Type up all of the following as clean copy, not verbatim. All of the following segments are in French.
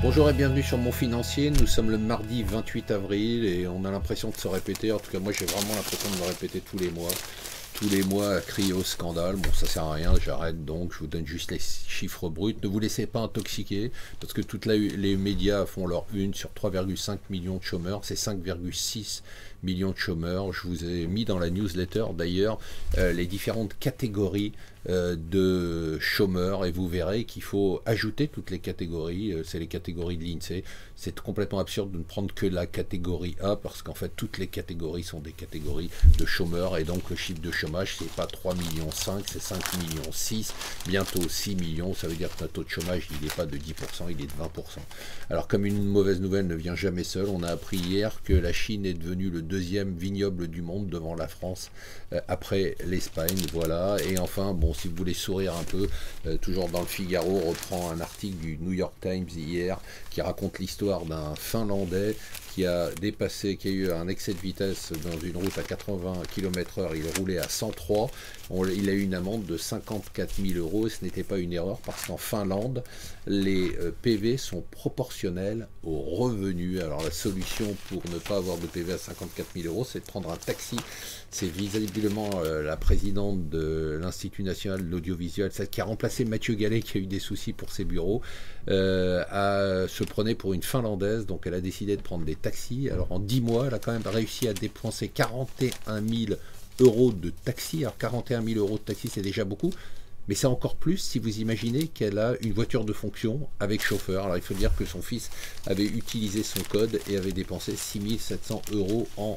Bonjour et bienvenue sur Mon Financier. Nous sommes le mardi 28 avril et on a l'impression de se répéter. En tout cas, moi j'ai vraiment l'impression de me répéter tous les mois. Tous les mois à crier au scandale. Bon, ça sert à rien, j'arrête donc. Je vous donne juste les chiffres bruts. Ne vous laissez pas intoxiquer parce que tous les médias font leur une sur 3,5 millions de chômeurs. C'est 5,6 millions de chômeurs. Je vous ai mis dans la newsletter d'ailleurs les différentes catégories de chômeurs et vous verrez qu'il faut ajouter toutes les catégories, c'est les catégories de l'INSEE. C'est complètement absurde de ne prendre que la catégorie A parce qu'en fait toutes les catégories sont des catégories de chômeurs et donc le chiffre de chômage c'est pas 3,5 millions, c'est 5,6 millions, bientôt 6 millions, ça veut dire que notre taux de chômage il n'est pas de 10%, il est de 20%. Alors comme une mauvaise nouvelle ne vient jamais seule, on a appris hier que la Chine est devenue le deuxième vignoble du monde devant la France après l'Espagne, voilà. Et enfin bon, si vous voulez sourire un peu, toujours dans le Figaro reprend un article du New York Times hier qui raconte l'histoire d'un Finlandais qui a eu un excès de vitesse dans une route à 80 km/h, il roulait à 103, il a eu une amende de 54 000 euros et ce n'était pas une erreur parce qu'en Finlande, les PV sont proportionnels aux revenus. Alors la solution pour ne pas avoir de PV à 54 000 euros, c'est de prendre un taxi. C'est visiblement la présidente de l'Institut National de l'Audiovisuel, celle qui a remplacé Mathieu Gallet qui a eu des soucis pour ses bureaux, se prenait pour une Finlandaise, donc elle a décidé de prendre des taxis. Alors en 10 mois, elle a quand même réussi à dépenser 41 000 euros de taxi. Alors 41 000 euros de taxi, c'est déjà beaucoup. Mais c'est encore plus si vous imaginez qu'elle a une voiture de fonction avec chauffeur. Alors il faut dire que son fils avait utilisé son code et avait dépensé 6 700 euros en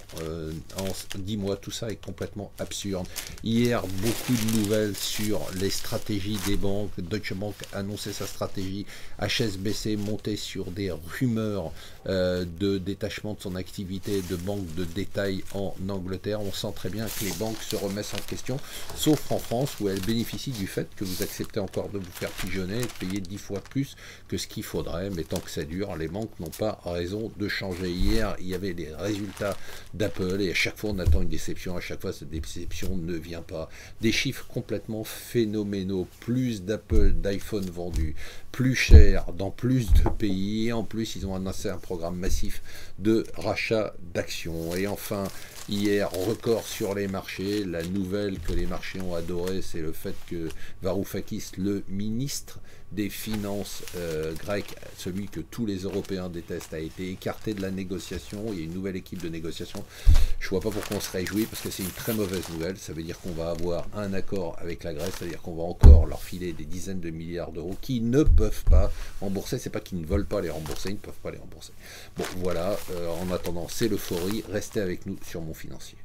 10 mois. Tout ça est complètement absurde. Hier, beaucoup de nouvelles sur les stratégies des banques. Deutsche Bank annonçait sa stratégie. HSBC montait sur des rumeurs de détachement de son activité de banque de détail en Angleterre. On sent très bien que les banques se remettent en question, sauf en France où elles bénéficient du fait que vous acceptez encore de vous faire pigeonner et de payer 10 fois plus que ce qu'il faudrait, mais tant que ça dure, les banques n'ont pas raison de changer. Hier, il y avait des résultats d'Apple et à chaque fois on attend une déception, à chaque fois cette déception ne vient pas. Des chiffres complètement phénoménaux, plus d'Apple, d'iPhone vendus, plus cher dans plus de pays et en plus ils ont annoncé un programme massif de rachat d'actions. Et enfin, hier, record sur les marchés. La nouvelle que les marchés ont adoré, c'est le fait que Varoufakis, le ministre des Finances grec, celui que tous les Européens détestent, a été écarté de la négociation. Il y a une nouvelle équipe de négociation. Je ne vois pas pourquoi on se réjouit, parce que c'est une très mauvaise nouvelle. Ça veut dire qu'on va avoir un accord avec la Grèce, c'est-à-dire qu'on va encore leur filer des dizaines de milliards d'euros qui ne peuvent pas rembourser. C'est pas qu'ils ne veulent pas les rembourser, ils ne peuvent pas les rembourser. Bon, voilà. En attendant, c'est l'euphorie. Restez avec nous sur Mon Financier.